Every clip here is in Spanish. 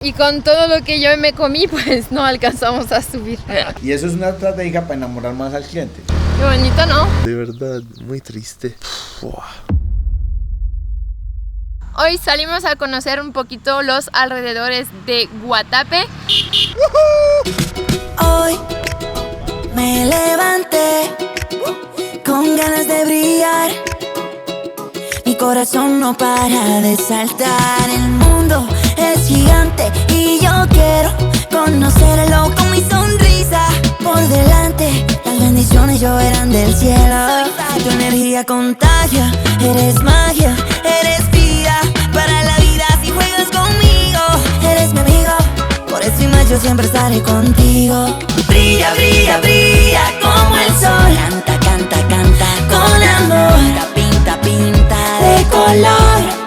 Y con todo lo que yo me comí, pues no alcanzamos a subir. Y eso es una estrategia para enamorar más al cliente. Qué bonito, ¿no? De verdad, muy triste. Hoy salimos a conocer un poquito los alrededores de Guatapé. Hoy me levanté con ganas de brillar. Mi corazón no para de saltar. El mundo es gigante y yo quiero conocerlo con mi sonrisa por delante. Las bendiciones lloverán del cielo. Tu energía contagia, eres magia, eres vida para la vida si juegas conmigo. Eres mi amigo, por eso y más yo siempre estaré contigo. Brilla, brilla, brilla como el sol. Canta, canta, canta con amor. Pinta, pinta de color.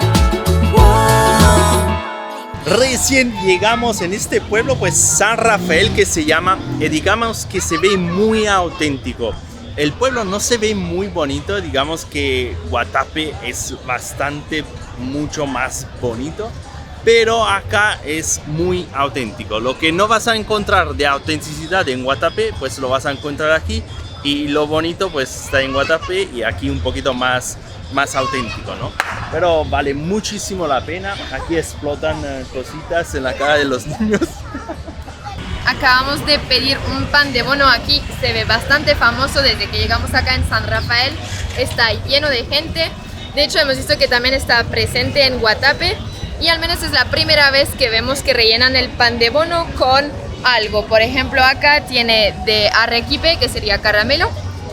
Recién llegamos en este pueblo, pues San Rafael, que se llama, digamos que se ve muy auténtico. El pueblo no se ve muy bonito, digamos que Guatapé es mucho más bonito, pero acá es muy auténtico. Lo que no vas a encontrar de autenticidad en Guatapé, pues lo vas a encontrar aquí, y lo bonito pues está en Guatapé y aquí un poquito más auténtico, ¿no? Pero vale muchísimo la pena. Aquí explotan cositas en la cara de los niños. Acabamos de pedir un pan de bono aquí, se ve bastante famoso desde que llegamos acá en San Rafael, está lleno de gente. De hecho hemos visto que también está presente en Guatapé y al menos es la primera vez que vemos que rellenan el pan de bono con algo. Por ejemplo, acá tiene de arequipe, que sería caramelo,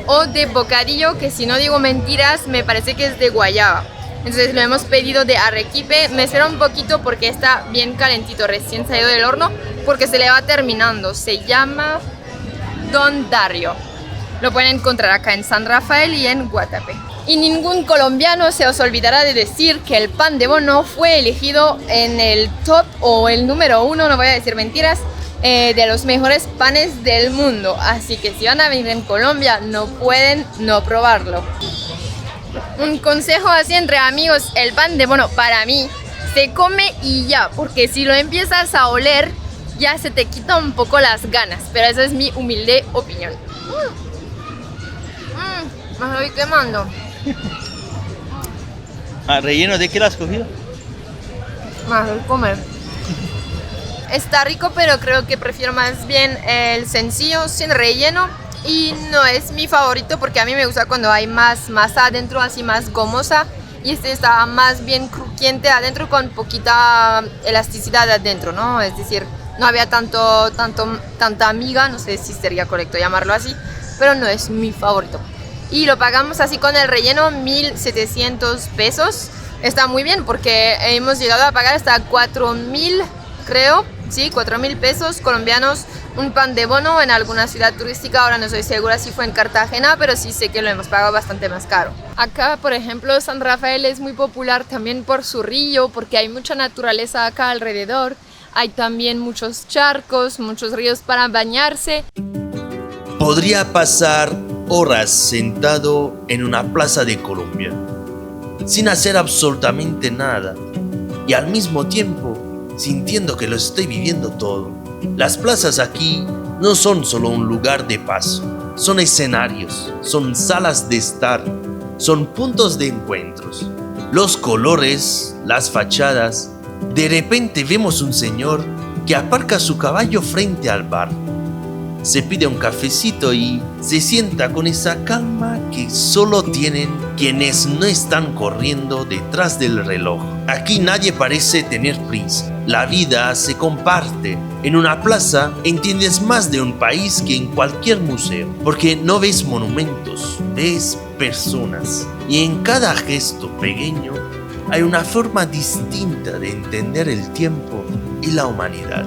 o de bocadillo, que si no digo mentiras me parece que es de guayaba. Entonces lo hemos pedido de arequipe. Me espera un poquito porque está bien calentito, recién salido del horno, porque se le va terminando. Se llama Don Dario. Lo pueden encontrar acá en San Rafael y en Guatapé. Y ningún colombiano se os olvidará de decir que el pan de bono fue elegido en el top o el número 1, no voy a decir mentiras, de los mejores panes del mundo. Así que si van a venir en Colombia no pueden no probarlo. Un consejo así entre amigos: el pan de bono para mí se come y ya, porque si lo empiezas a oler ya se te quita un poco las ganas, pero esa es mi humilde opinión. Me estoy quemando. ¿Relleno de qué lo has cogido? Más de comer. Está rico, pero creo que prefiero más bien el sencillo sin relleno. Y no es mi favorito porque a mí me gusta cuando hay más masa adentro, así más gomosa. Y este está más bien crujiente adentro con poquita elasticidad adentro, ¿no? Es decir, no había tanta miga, no sé si sería correcto llamarlo así, pero no es mi favorito. Y lo pagamos así con el relleno, 1.700 pesos. Está muy bien porque hemos llegado a pagar hasta 4.000, creo. Sí, 4.000 pesos colombianos, un pan de bono en alguna ciudad turística. Ahora no estoy segura si fue en Cartagena, pero sí sé que lo hemos pagado bastante más caro. Acá, por ejemplo, San Rafael es muy popular también por su río, porque hay mucha naturaleza acá alrededor. Hay también muchos charcos, muchos ríos para bañarse. Podría pasar horas sentado en una plaza de Colombia, sin hacer absolutamente nada, y al mismo tiempo sintiendo que lo estoy viviendo todo. Las plazas aquí no son solo un lugar de paso, son escenarios, son salas de estar, son puntos de encuentros. Los colores, las fachadas. De repente vemos un señor que aparca su caballo frente al bar. Se pide un cafecito y se sienta con esa calma que solo tienen quienes no están corriendo detrás del reloj. Aquí nadie parece tener prisa. La vida se comparte. En una plaza entiendes más de un país que en cualquier museo, porque no ves monumentos, ves personas. Y en cada gesto pequeño hay una forma distinta de entender el tiempo y la humanidad.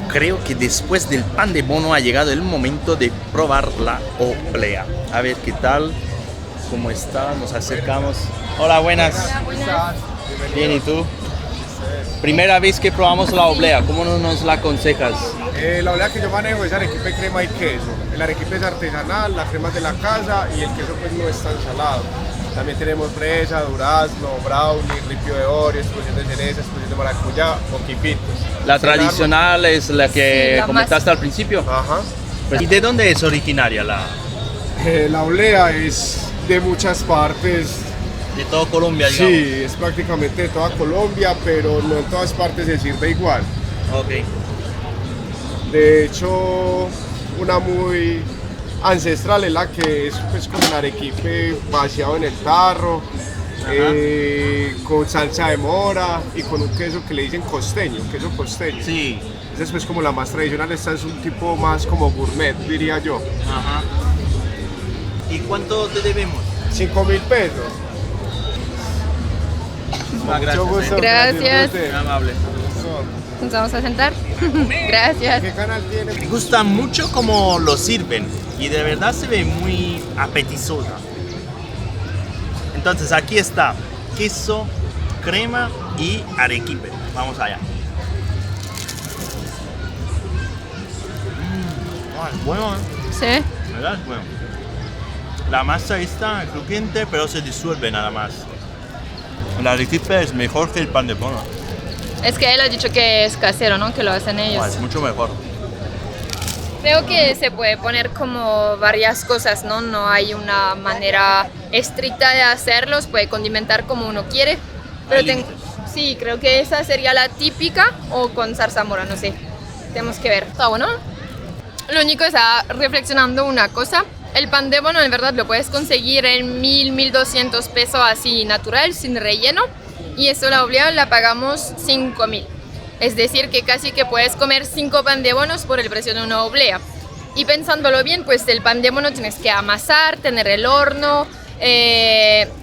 Creo que después del pan de bono ha llegado el momento de probar la oblea. A ver qué tal, cómo está, nos acercamos. Hola, buenas. Hola, buenas. Bien, ¿y tú? Primera vez que probamos la oblea, ¿cómo nos la aconsejas? La oblea que yo manejo es arequipe, crema y queso. El arequipe es artesanal, la crema es de la casa y el queso pues no es tan salado. También tenemos fresa, durazno, brownie, ripio de Oreo, explosión de cereza, explosión de maracuyá o quipitos. La tradicional es la que Sí, la comentaste al principio. Ajá. ¿Y de dónde es originaria la? La olea es de muchas partes. De todo Colombia, digamos. Sí, es prácticamente de toda Colombia, pero no en todas partes se sirve igual. Ok. De hecho, una muy ancestral es la que es pues con el arequipe vaciado en el tarro, con salsa de mora y con un queso que le dicen costeño, queso costeño. Sí. Esa es pues como la más tradicional, esta es un tipo más como gourmet, diría yo. Ajá. ¿Y cuánto te debemos? 5.000 pesos. Gracias. Mucho gusto. Gracias. Muy amable. Nos vamos a sentar. Gracias. ¿Qué canal tiene? Me gusta mucho cómo lo sirven y de verdad se ve muy apetitosa. Entonces aquí está queso, crema y arequipe. Vamos allá. Es bueno, ¿eh? Sí. ¿Verdad? Es bueno. La masa está crujiente pero se disuelve nada más. El arequipe es mejor que el pan de bono. Es que él ha dicho que es casero, ¿no? Que lo hacen ellos. Es mucho mejor. Creo que se puede poner como varias cosas, ¿no? No hay una manera estricta de hacerlos, puede condimentar como uno quiere. Pero sí, creo que esa sería la típica o con zarzamora, no sé. Tenemos que ver. Está bueno. Lo único está reflexionando una cosa. El pan de bono en verdad lo puedes conseguir en 1.200 pesos así natural, sin relleno. Y eso la oblea la pagamos 5.000. Es decir, que casi que puedes comer 5 pan de bonos por el precio de una oblea. Y pensándolo bien, pues el pan de bono tienes que amasar, tener el horno,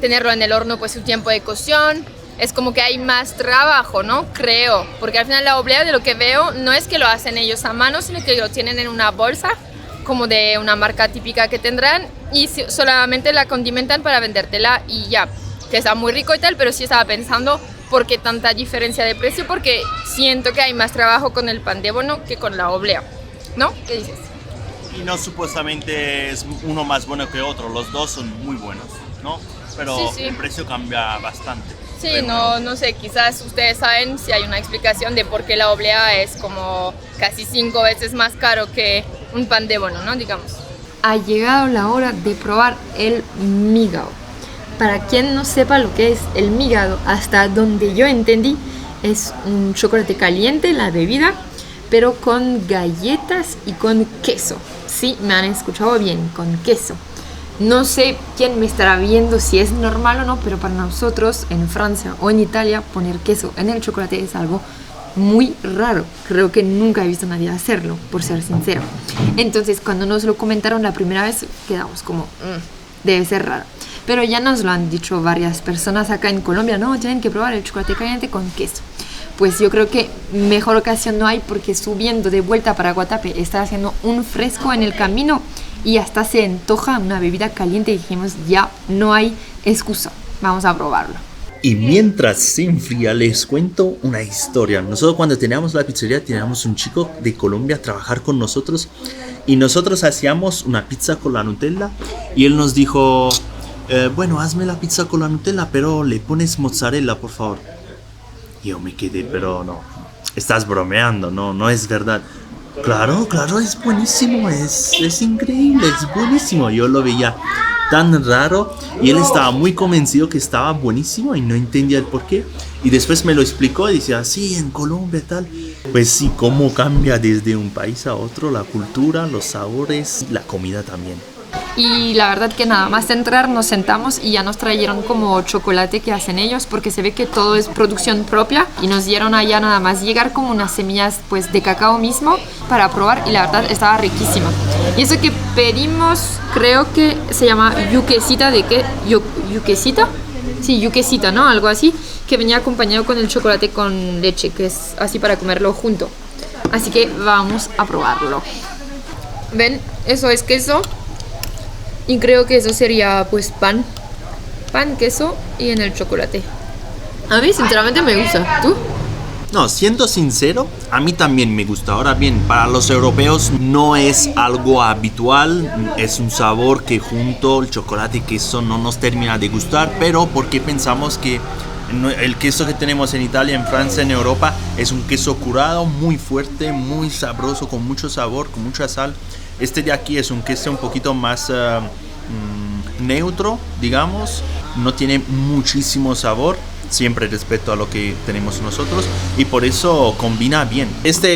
tenerlo en el horno pues su tiempo de cocción. Es como que hay más trabajo, ¿no? Creo. Porque al final la oblea, de lo que veo, no es que lo hacen ellos a mano, sino que lo tienen en una bolsa, como de una marca típica que tendrán, y solamente la condimentan para vendértela y ya. Que está muy rico y tal, pero sí estaba pensando por qué tanta diferencia de precio, porque siento que hay más trabajo con el pan de bono que con la oblea, ¿no? ¿Qué dices? Y no supuestamente es uno más bueno que otro, los dos son muy buenos, ¿no? Pero Sí, sí. el precio cambia bastante. Sí, Pero no sé, quizás ustedes saben si hay una explicación de por qué la oblea es como casi 5 veces más caro que un pan de bono, ¿no? Digamos. Ha llegado la hora de probar el migao. Para quien no sepa lo que es el migao, hasta donde yo entendí, es un chocolate caliente, la bebida, pero con galletas y con queso. Sí, me han escuchado bien, con queso. No sé quién me estará viendo si es normal o no, pero para nosotros en Francia o en Italia poner queso en el chocolate es algo muy raro. Creo que nunca he visto a nadie hacerlo, por ser sincero. Entonces, cuando nos lo comentaron la primera vez, quedamos como, debe ser raro. Pero ya nos lo han dicho varias personas acá en Colombia, no, tienen que probar el chocolate caliente con queso. Pues yo creo que mejor ocasión no hay, porque subiendo de vuelta para Guatapé está haciendo un fresco en el camino y hasta se antoja una bebida caliente y dijimos, ya no hay excusa, vamos a probarlo. Y mientras se enfría, les cuento una historia. Nosotros cuando teníamos la pizzería, teníamos un chico de Colombia a trabajar con nosotros y nosotros hacíamos una pizza con la Nutella y él nos dijo, bueno, hazme la pizza con la Nutella, pero le pones mozzarella, por favor. Y yo me quedé, pero no, estás bromeando, no es verdad. Claro, es buenísimo, es increíble, es buenísimo. Yo lo veía tan raro y él estaba muy convencido que estaba buenísimo y no entendía el porqué. Y después me lo explicó y decía, sí, en Colombia tal. Pues sí, cómo cambia desde un país a otro la cultura, los sabores, la comida también. Y la verdad que nada más de entrar nos sentamos y ya nos trajeron como chocolate que hacen ellos, porque se ve que todo es producción propia, y nos dieron allá nada más llegar como unas semillas pues de cacao mismo para probar, y la verdad estaba riquísima. Y eso que pedimos, creo que se llama yuquecita, ¿de qué? ¿Yuquecita? Sí, yuquecita, ¿no? Algo así, que venía acompañado con el chocolate con leche, que es así para comerlo junto. Así que vamos a probarlo. ¿Ven? Eso es queso. Y creo que eso sería pues pan, queso y en el chocolate. A mí sinceramente me gusta. ¿Tú? No, siendo sincero, a mí también me gusta. Ahora bien, para los europeos no es algo habitual, es un sabor que junto el chocolate y queso no nos termina de gustar, pero porque pensamos que el queso que tenemos en Italia, en Francia, en Europa, es un queso curado, muy fuerte, muy sabroso, con mucho sabor, con mucha sal. Este de aquí es un queso un poquito más neutro, digamos, no tiene muchísimo sabor, siempre respecto a lo que tenemos nosotros, y por eso combina bien.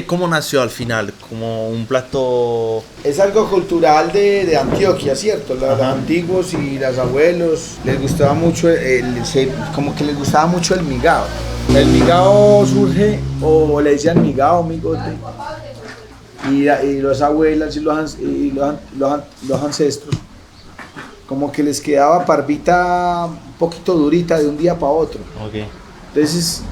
¿Cómo nació al final? Como un plato... Es algo cultural de Antioquia, ¿cierto? Los antiguos y los abuelos les gustaba mucho, como que les gustaba mucho el migao. El migao surge, o le decían migao, migote, y los abuelas y los ancestros, como que les quedaba parvita un poquito durita de un día para otro. Okay. Entonces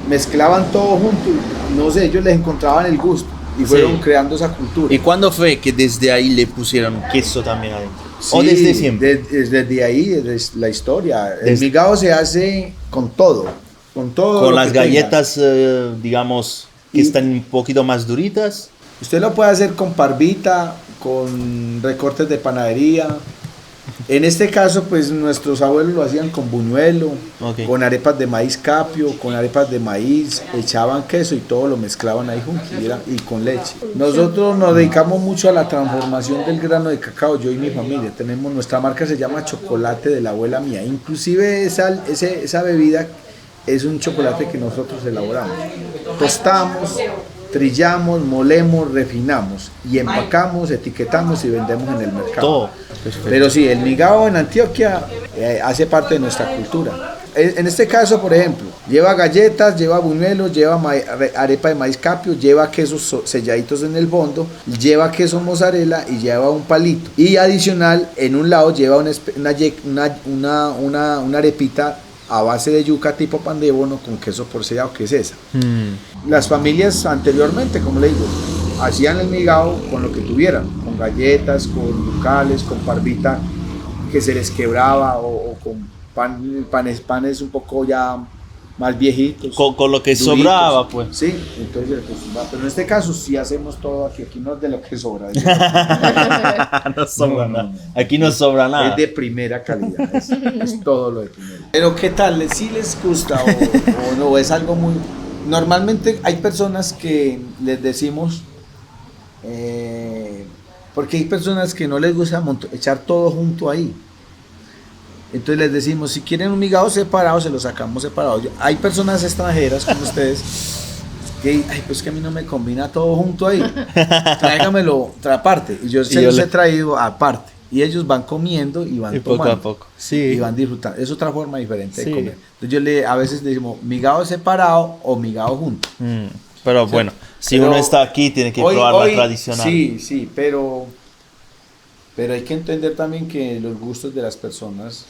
mezclaban todo junto, no sé, ellos les encontraban el gusto y fueron creando esa cultura. ¿Y cuándo fue que desde ahí le pusieron queso también adentro? Sí, ¿O desde siempre? Desde ahí, desde la historia. El migao se hace con todo. Con las galletas, digamos, que están un poquito más duritas. Usted lo puede hacer con parvita, con recortes de panadería. En este caso, pues nuestros abuelos lo hacían con buñuelo, con arepas de maíz capio, con arepas de maíz, echaban queso y todo lo mezclaban ahí junto y con leche. Nosotros nos dedicamos mucho a la transformación del grano de cacao, yo y mi familia. Tenemos, nuestra marca se llama Chocolate de la Abuela Mía. Inclusive esa bebida es un chocolate que nosotros elaboramos. Tostamos, trillamos, molemos, refinamos y empacamos, etiquetamos y vendemos en el mercado. Todo. Pero sí, el migao en Antioquia hace parte de nuestra cultura. En este caso, por ejemplo, lleva galletas, lleva buñuelos, lleva arepa de maíz capio, lleva quesos selladitos en el fondo, lleva queso mozzarella y lleva un palito. Y adicional, en un lado lleva una arepita a base de yuca tipo pan de bono con queso porcellado, que es esa. Las familias anteriormente, como le digo, hacían el migao con lo que tuvieran, con galletas, con ducales, con parvita que se les quebraba o con panes un poco ya más viejitos. Con lo que duritos. Sobraba, pues. Sí, entonces, pero en este caso sí hacemos todo aquí no es de lo que sobra. No sobra nada. Aquí no sobra nada. Es de primera calidad, es todo lo de primera. Pero ¿qué tal? ¿Sí les gusta o no? Es algo muy... Normalmente hay personas que les decimos, porque hay personas que no les gusta echar todo junto ahí. Entonces les decimos, si quieren un migao separado, se lo sacamos separado. Hay personas extranjeras como ustedes que, pues que a mí no me combina todo junto ahí. Tráigamelo aparte. Y yo se los he traído aparte. Y ellos van comiendo y van tomando. Poco a poco. Sí. Y van disfrutando. Es otra forma diferente de comer. Entonces a veces le decimos migao separado o migao junto. Pero ¿sí? Bueno, si uno está aquí tiene que probar la tradicional. Sí, pero hay que entender también que los gustos de las personas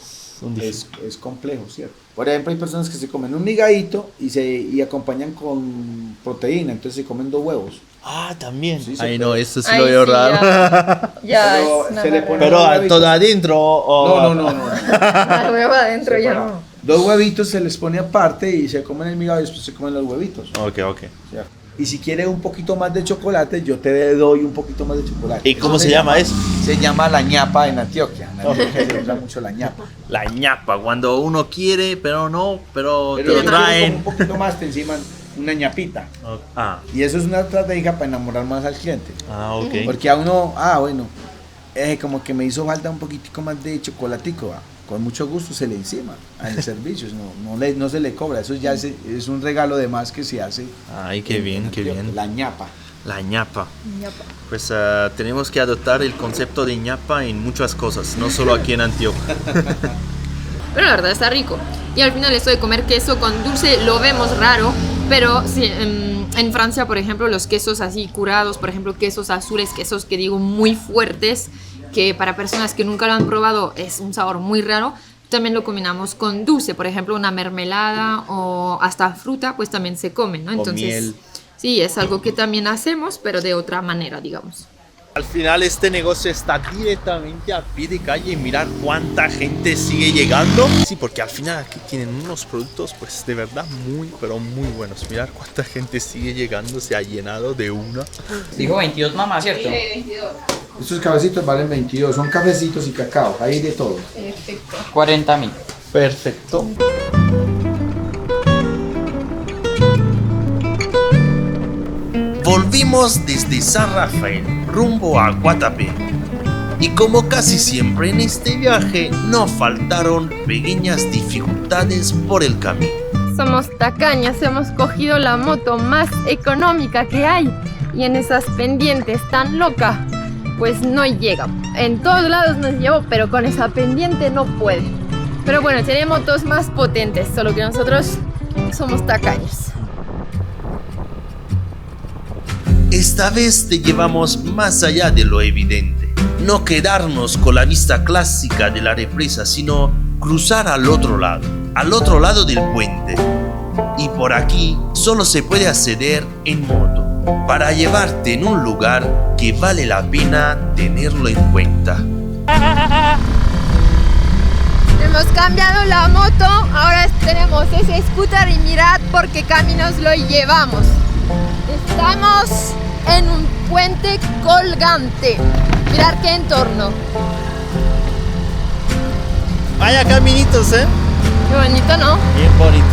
es complejo, ¿cierto? Por ejemplo, hay personas que se comen un migaíto y acompañan con proteína, entonces se comen 2 huevos. Ah, también. Sí, Ay, no, eso sí Ay, lo veo sí, raro. Ya Pero es se le pone Pero 2 huevitos. todo adentro o... No. La hueva adentro ya no. 2 huevitos se les pone aparte y se comen el migao y después se comen los huevitos. Ok. ¿Cierto? Y si quieres un poquito más de chocolate, yo te doy un poquito más de chocolate. ¿Y cómo se llama eso? Se llama la ñapa en Antioquia. En Antioquia se usa mucho la ñapa. La ñapa, cuando uno quiere, pero te lo Pero traen. un poquito más te enciman una ñapita. Y eso es una estrategia para enamorar más al cliente. Ok. Porque a uno, como que me hizo falta un poquitico más de chocolatico. Con mucho gusto se le encima al servicio, no se le cobra, eso ya es un regalo de más que se hace. Ay, qué bien. La ñapa. La ñapa. Pues tenemos que adoptar el concepto de ñapa en muchas cosas, no solo aquí en Antioquia. Pero la verdad está rico. Y al final esto de comer queso con dulce lo vemos raro, pero sí, en Francia, por ejemplo, los quesos así curados, por ejemplo, quesos azules, quesos que digo muy fuertes, que para personas que nunca lo han probado es un sabor muy raro, también lo combinamos con dulce, por ejemplo, una mermelada o hasta fruta, pues también se come, ¿no? Entonces, miel. Sí, es algo que también hacemos, pero de otra manera, digamos. Al final este negocio está directamente a pie de calle y mirar cuánta gente sigue llegando. Sí, porque al final aquí tienen unos productos pues de verdad muy, pero muy buenos. Mirar cuánta gente sigue llegando, se ha llenado de una. Dijo 22 mamá, ¿cierto? Sí, 22. Estos cafecitos valen 22, son cafecitos y cacao, hay de todo. Perfecto. 40.000. Perfecto. Volvimos desde San Rafael rumbo a Guatapé. Y como casi siempre en este viaje, no faltaron pequeñas dificultades por el camino. Somos tacañas, hemos cogido la moto más económica que hay y en esas pendientes tan locas, pues no llega. En todos lados nos llevó, pero con esa pendiente no puede. Pero bueno, tiene motos más potentes, solo que nosotros somos tacaños. Esta vez te llevamos más allá de lo evidente. No quedarnos con la vista clásica de la represa, sino cruzar al otro lado del puente. Y por aquí solo se puede acceder en moto, para llevarte en un lugar que vale la pena tenerlo en cuenta. Hemos cambiado la moto, ahora tenemos ese scooter y mirad por qué caminos lo llevamos. Estamos en un puente colgante. Mirad qué entorno. Vaya caminitos, ¿eh? Qué bonito, ¿no? Bien bonito.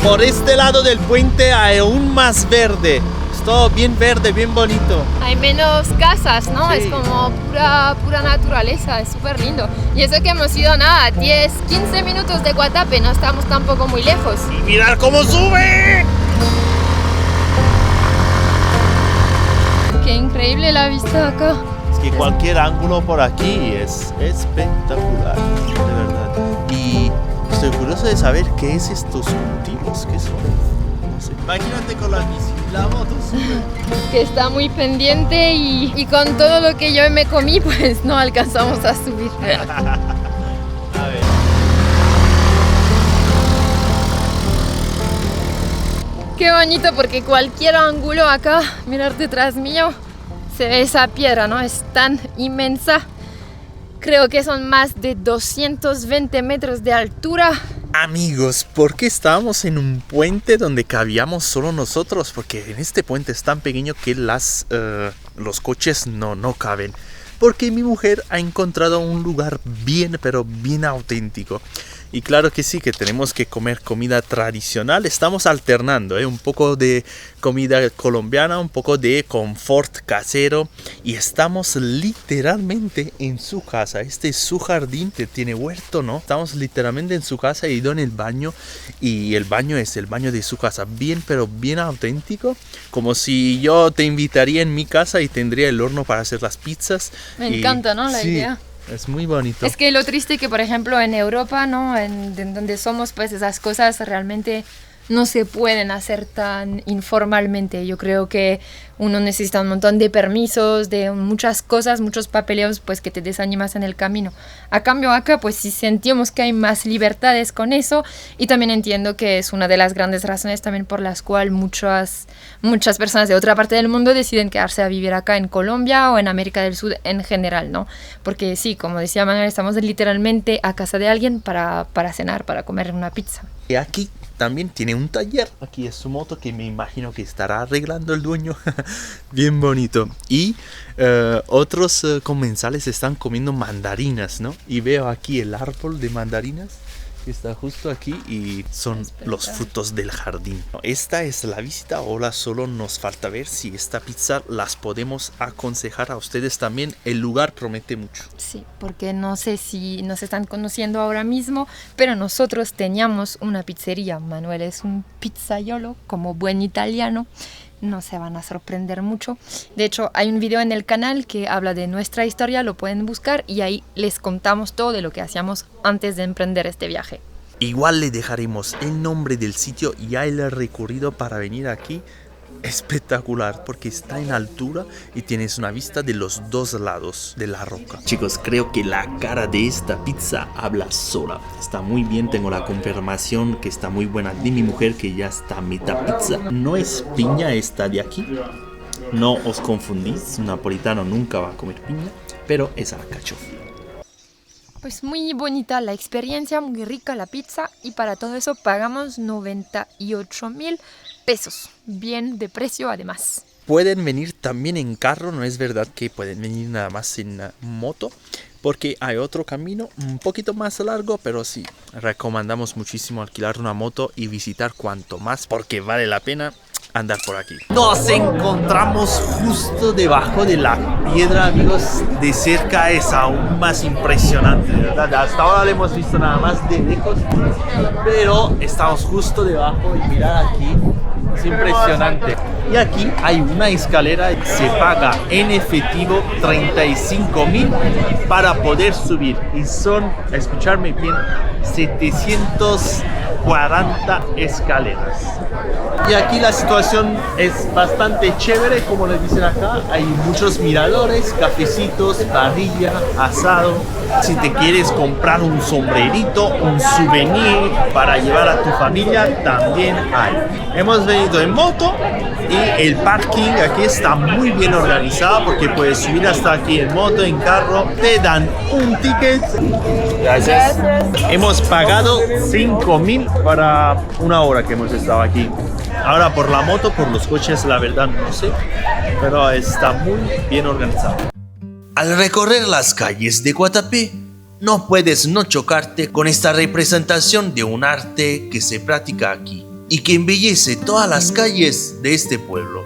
Por este lado del puente hay aún más verde. Es todo bien verde, bien bonito. Hay menos casas, ¿no? Sí. Es como pura naturaleza, es súper lindo. Y eso que hemos ido nada, 10, 15 minutos de Guatapé, no estamos tampoco muy lejos. Y mirad cómo sube. Qué increíble la vista acá. Es que cualquier ángulo por aquí es espectacular, de verdad. Y estoy curioso de saber qué es estos cultivos, qué son. No sé. Imagínate con la bici, la moto sube. Que está muy pendiente y con todo lo que yo me comí, pues no alcanzamos a subir. A ver. Qué bonito porque cualquier ángulo acá, mirar detrás mío, se ve esa piedra, ¿no? Es tan inmensa. Creo que son más de 220 metros de altura. Amigos, ¿por qué estábamos en un puente donde cabíamos solo nosotros? Porque en este puente es tan pequeño que los coches no caben. Porque mi mujer ha encontrado un lugar bien, pero bien auténtico. Y claro que sí, que tenemos que comer comida tradicional. Estamos alternando, un poco de comida colombiana, un poco de confort casero. Y estamos literalmente en su casa. Este es su jardín, que tiene huerto, ¿no? Estamos literalmente en su casa, he ido en el baño. Y el baño es el baño de su casa. Bien, pero bien auténtico. Como si yo te invitaría en mi casa y tendría el horno para hacer las pizzas. Me encanta, ¿no? La idea. Es muy bonito. Es que lo triste que, por ejemplo, en Europa, ¿no? En donde somos, pues esas cosas realmente no se pueden hacer tan informalmente. Yo creo que uno necesita un montón de permisos, de muchas cosas, muchos papeleos, pues que te desanimas en el camino. A cambio acá, pues sí sentimos que hay más libertades con eso, y también entiendo que es una de las grandes razones también por las cuales muchas personas de otra parte del mundo deciden quedarse a vivir acá en Colombia o en América del Sur en general, ¿no? Porque sí, como decía Manuel, estamos literalmente a casa de alguien para cenar, para comer una pizza. Y aquí también tiene un taller. Aquí es su moto que me imagino que estará arreglando el dueño. Bien bonito. Y otros comensales están comiendo mandarinas, ¿no? Y veo aquí el árbol de mandarinas que está justo aquí y son los frutos del jardín. Esta es la visita. Ahora solo nos falta ver si esta pizza las podemos aconsejar a ustedes también. El lugar promete mucho. Sí, porque no sé si nos están conociendo ahora mismo, pero nosotros teníamos una pizzería. Manuel es un pizzaiolo, como buen italiano. No se van a sorprender mucho. De hecho, hay un video en el canal que habla de nuestra historia, lo pueden buscar y ahí les contamos todo de lo que hacíamos antes de emprender este viaje. Igual le dejaremos el nombre del sitio y el recorrido para venir aquí. Espectacular, porque está en altura y tienes una vista de los dos lados de la roca. Chicos, creo que la cara de esta pizza habla sola. Está muy bien, tengo la confirmación que está muy buena de mi mujer, que ya está mitad pizza. No es piña esta de aquí, No os confundís, un napolitano nunca va a comer piña, pero es alcachofla. Pues muy bonita la experiencia, muy rica la pizza y para todo eso pagamos 98.000 pesos. Bien de precio además. Pueden venir también en carro, no es verdad que pueden venir nada más en moto, porque hay otro camino un poquito más largo, pero sí, recomendamos muchísimo alquilar una moto y visitar cuanto más, porque vale la pena andar por aquí. Nos encontramos justo debajo de la piedra, amigos. De cerca es aún más impresionante, ¿verdad? Hasta ahora lo hemos visto nada más de lejos, pero estamos justo debajo y mirad aquí, es impresionante. Y aquí hay una escalera, se paga en efectivo 35.000 para poder subir. Y son, escucharme bien, 740 escaleras. Y aquí la situación es bastante chévere, como les dicen acá. Hay muchos miradores, cafecitos, parrilla, asado. Si te quieres comprar un sombrerito, un souvenir para llevar a tu familia, también hay. Hemos venido en moto y el parking aquí está muy bien organizado porque puedes subir hasta aquí en moto, en carro. Te dan un ticket. Gracias. Hemos pagado 5.000 para una hora que hemos estado aquí. Ahora por la moto, por los coches, la verdad no sé, pero está muy bien organizado. Al recorrer las calles de Guatapé, no puedes no chocarte con esta representación de un arte que se practica aquí y que embellece todas las calles de este pueblo.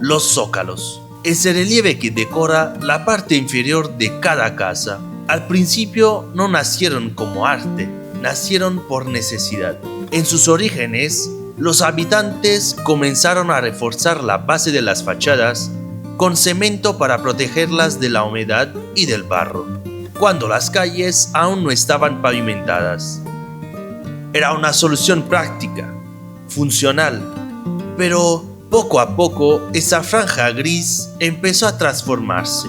Los zócalos. Es el relieve que decora la parte inferior de cada casa. Al principio no nacieron como arte, nacieron por necesidad. En sus orígenes, los habitantes comenzaron a reforzar la base de las fachadas con cemento para protegerlas de la humedad y del barro, cuando las calles aún no estaban pavimentadas. Era una solución práctica, funcional, pero poco a poco esa franja gris empezó a transformarse.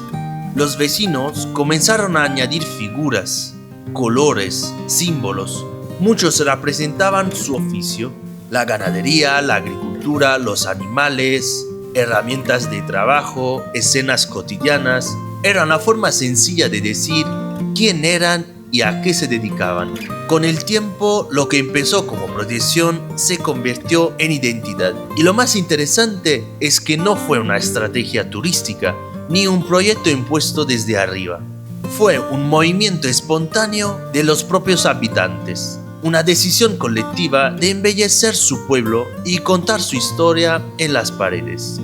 Los vecinos comenzaron a añadir figuras, colores, símbolos. Muchos representaban su oficio, la ganadería, la agricultura, los animales, herramientas de trabajo, escenas cotidianas. Era una forma sencilla de decir quién eran y a qué se dedicaban. Con el tiempo, lo que empezó como protección se convirtió en identidad. Y lo más interesante es que no fue una estrategia turística ni un proyecto impuesto desde arriba. Fue un movimiento espontáneo de los propios habitantes. Una decisión colectiva de embellecer su pueblo y contar su historia en las paredes.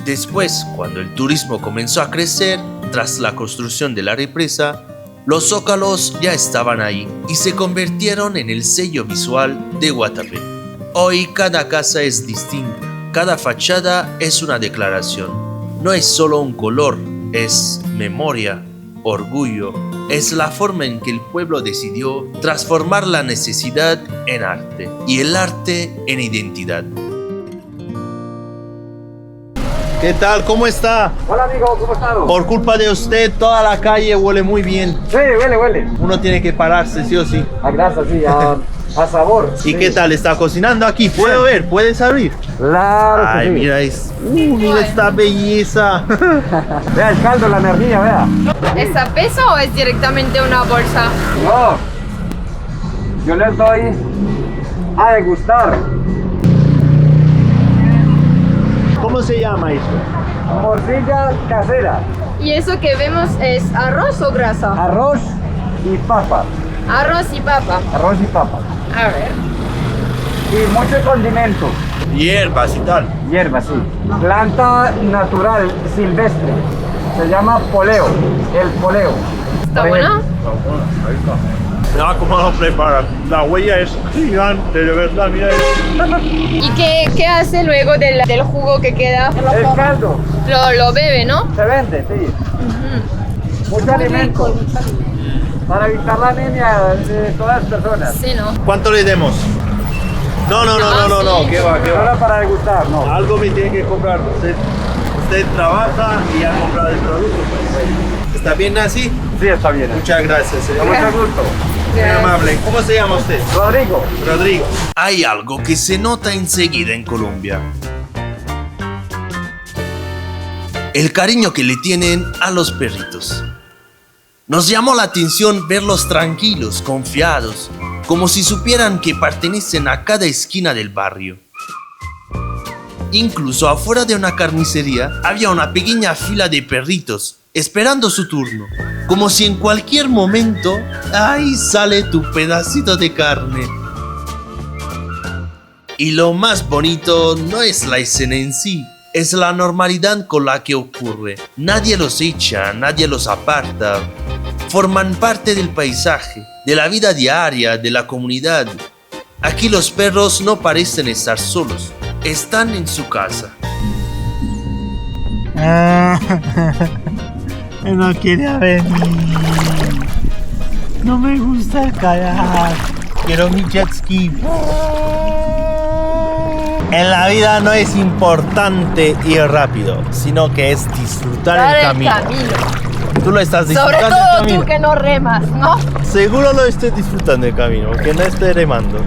Después, cuando el turismo comenzó a crecer, tras la construcción de la represa, los zócalos ya estaban ahí y se convirtieron en el sello visual de Guatapé. Hoy cada casa es distinta, cada fachada es una declaración. No es solo un color, es memoria, orgullo. Es la forma en que el pueblo decidió transformar la necesidad en arte y el arte en identidad. ¿Qué tal? ¿Cómo está? Hola amigo, ¿cómo estás? Por culpa de usted, toda la calle huele muy bien. Sí, huele. Uno tiene que pararse, sí o sí. A grasa, sí, a sabor. ¿Y sí. qué tal? ¿Está cocinando aquí? ¿Puedo ver? ¿Puedes abrir? Claro que Ay, sí. mira, mira esta belleza. Vea el caldo, la energía, vea. ¿Es a peso o es directamente una bolsa? No, yo les doy a degustar. ¿Cómo se llama esto? Morcilla casera, ¿Y eso que vemos es arroz o grasa? arroz y papa. Arroz y papa. Arroz y papa. A ver. Y mucho condimento. Hierbas y tal. Hierba, sí. Planta natural, silvestre. Se llama poleo. El poleo. ¿Está buena? Mira cómo lo preparan. La huella es gigante, de verdad, mira esto. ¿Y qué hace luego del jugo que queda? El caldo Lo bebe, ¿no? se vende, sí. Mucho alimento. Para evitar la anemia de todas las personas. Sí, ¿no? ¿Cuánto le demos? No, sí. ¿qué va? Solo para degustar, no. Algo me tiene que comprar. Usted trabaja y ha comprado el producto. Pues. ¿Está bien así? Sí, está bien. Muchas gracias. Con mucho gusto. Muy amable. ¿Cómo se llama usted? Rodrigo. Rodrigo. Hay algo que se nota enseguida en Colombia. el cariño que le tienen a los perritos. Nos llamó la atención verlos tranquilos, confiados, como si supieran que pertenecen a cada esquina del barrio. Incluso afuera de una carnicería había una pequeña fila de perritos esperando su turno, como si en cualquier momento ahí sale tu pedacito de carne. Y lo más bonito no es la escena en sí, es la normalidad con la que ocurre. Nadie los echa, nadie los aparta. Forman parte del paisaje, de la vida diaria, de la comunidad. Aquí los perros no parecen estar solos, están en su casa. No quería venir. No me gusta el kayak. Quiero mi jet ski. En la vida no es importante ir rápido, sino que es disfrutar el camino. Tú lo estás disfrutando. Sobre todo tú que no remas, ¿no? Seguro lo estoy disfrutando el camino, que no estoy remando.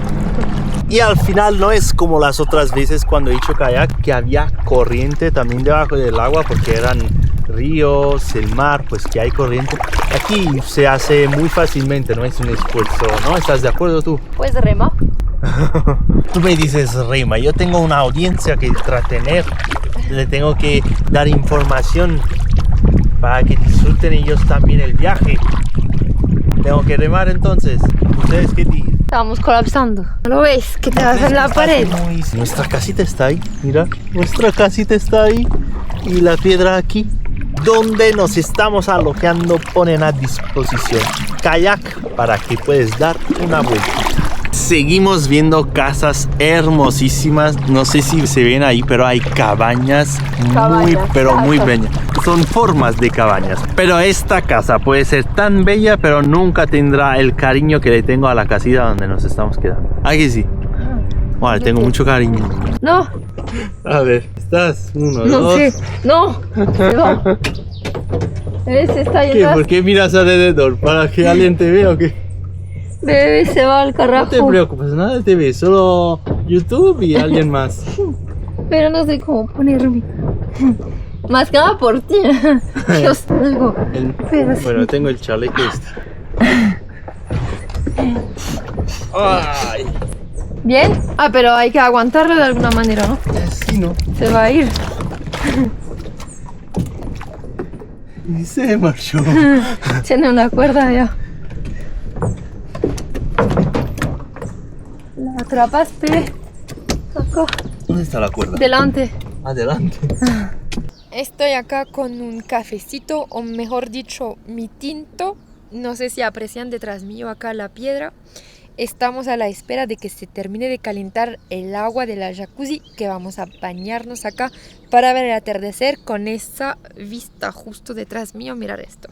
Y al final no es como las otras veces cuando he hecho kayak, que había corriente también debajo del agua porque eran ríos, el mar, pues que hay corriente. Aquí se hace muy fácilmente, no es un esfuerzo, ¿no? ¿Estás de acuerdo tú? Pues rema. Tú me dices rema, yo tengo una audiencia que entretener, le tengo que dar información para que disfruten ellos también el viaje. Tengo que remar entonces. ¿Ustedes qué dicen? Estamos colapsando. ¿No lo ves? Que te vas en la pared. Nuestra casita está ahí, mira. Nuestra casita está ahí. Y la piedra aquí. Donde nos estamos alojando ponen a disposición kayak para que puedes dar una vuelta. Seguimos viendo casas hermosísimas. No sé si se ven ahí, pero hay cabañas muy bellas. Son formas de cabañas. Pero esta casa puede ser tan bella, pero nunca tendrá el cariño que le tengo a la casita donde nos estamos quedando. ¿Ah, que sí? Vale, tengo mucho cariño. No. A ver, ¿estás? Uno, No dos. sé. No. Se va. ¿Ves? Está ahí ¿Qué? atrás. ¿Por qué miras alrededor? ¿Para que alguien te vea o qué? Bebé, se va al carajo. No te preocupes, nada te ve, solo YouTube y alguien más. Pero no sé cómo ponerme. Más que nada por ti. Dios, algo. Pero sí. Bueno, tengo el chaleco este. Ay. ¿Bien? Ah, pero hay que aguantarlo de alguna manera, ¿no? Sí, ¿no? Se va a ir. Y se marchó. Tiene una cuerda ya. La atrapaste. Acá. ¿Dónde está la cuerda? Delante. Adelante. Estoy acá con un cafecito, o mejor dicho, mi tinto. No sé si aprecian detrás mío acá la piedra. Estamos a la espera de que se termine de calentar el agua de la jacuzzi, que vamos a bañarnos acá para ver el atardecer con esa vista justo detrás mío. Mirar esto.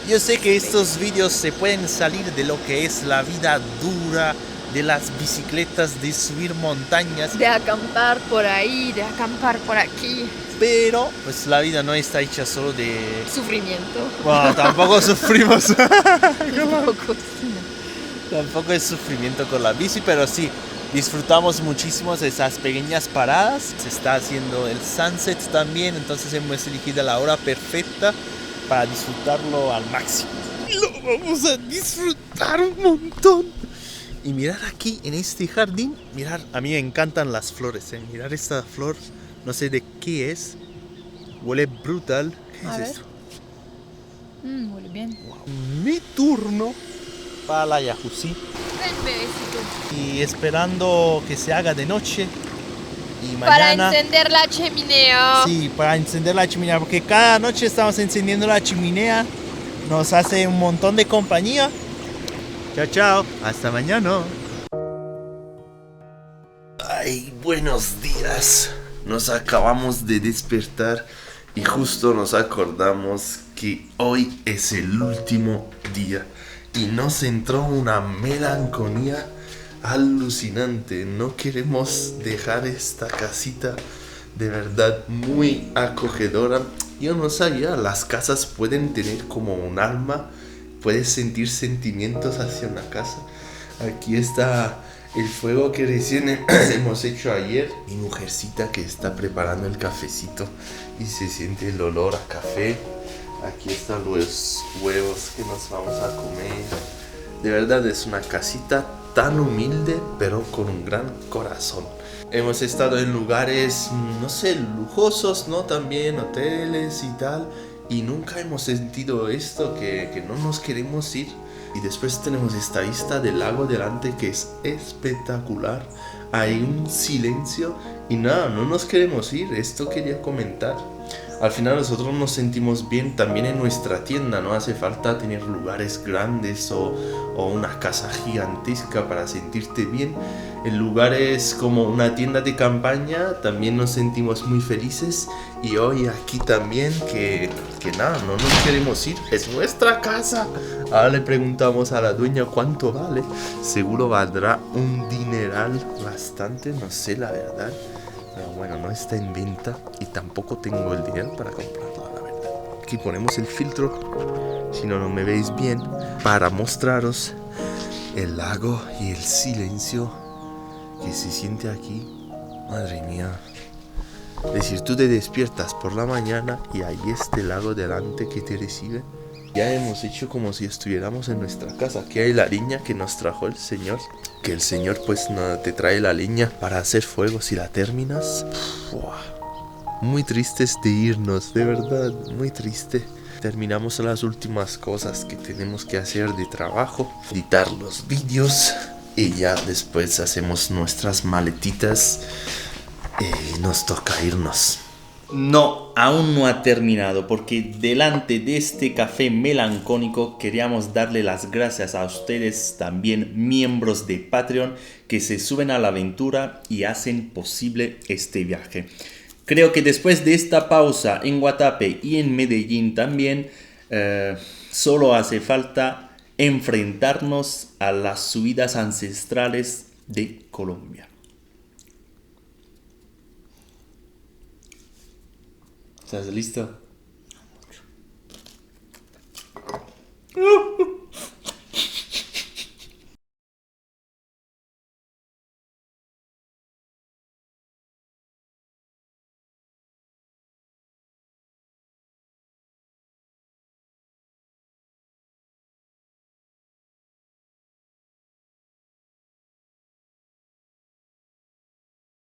Yo sé que estos vídeos se pueden salir de lo que es la vida dura, de las bicicletas, de subir montañas, De acampar por ahí, de acampar por aquí. pero pues la vida no está hecha solo de... Sufrimiento. Bueno, tampoco sufrimos. Tampoco, sí. Tampoco es sufrimiento con la bici, pero sí, disfrutamos muchísimo de esas pequeñas paradas. Se está haciendo el sunset también, entonces hemos elegido la hora perfecta para disfrutarlo al máximo. Lo vamos a disfrutar un montón. Y mirar aquí en este jardín, mirar, a mí me encantan las flores, mirar esta flor, no sé de qué es, huele brutal. ¿Qué es esto? Huele bien. Wow. Mi turno para la jacuzzi. Ven, bebecito. Y esperando que se haga de noche. Y Para mañana... encender la chimenea. Sí, para encender la chimenea, porque cada noche estamos encendiendo la chimenea. Nos hace un montón de compañía. Chao, chao. Hasta mañana. Ay, buenos días. Nos acabamos de despertar y justo nos acordamos que hoy es el último día. Y nos entró una melancolía alucinante. No queremos dejar esta casita de verdad muy acogedora. Yo no sabía, las casas pueden tener como un alma. Puedes sentir sentimientos hacia una casa. Aquí está El fuego que recién hemos hecho ayer. Mi mujercita que está preparando el cafecito y se siente el olor a café. Aquí están los huevos que nos vamos a comer. De verdad es una casita tan humilde pero con un gran corazón. Hemos estado en lugares, no sé, lujosos, ¿no? También hoteles y tal. Y nunca hemos sentido esto, que no nos queremos ir. Y después tenemos esta vista del lago delante que es espectacular. Hay un silencio y nada, no nos queremos ir. Esto quería comentar. Al final nosotros nos sentimos bien también en nuestra tienda. No hace falta tener lugares grandes o una casa gigantesca para sentirte bien. En lugares como una tienda de campaña también nos sentimos muy felices. Y hoy aquí también que nada, no nos queremos ir. Es nuestra casa. Ahora le preguntamos a la dueña cuánto vale. Seguro valdrá un dineral bastante, no sé la verdad. Pero bueno, no está en venta y tampoco tengo el dinero para comprarla, la verdad. Aquí ponemos el filtro, si no, no me veis bien, para mostraros el lago y el silencio que se siente aquí. Madre mía. Es decir, tú te despiertas por la mañana y hay este lago delante que te recibe. Ya hemos hecho como si estuviéramos en nuestra casa. Aquí hay la leña que nos trajo el Señor. Que el Señor pues no, te trae la leña para hacer fuego. Si la terminas, muy tristes de irnos, de verdad, muy triste. Terminamos las últimas cosas que tenemos que hacer de trabajo, editar los vídeos y ya después hacemos nuestras maletitas y nos toca irnos. No, aún no ha terminado, porque delante de este café melancólico queríamos darle las gracias a ustedes, también miembros de Patreon, que se suben a la aventura y hacen posible este viaje. Creo que después de esta pausa en Guatapé y en Medellín también, solo hace falta enfrentarnos a las subidas ancestrales de Colombia. ¿Estás listo?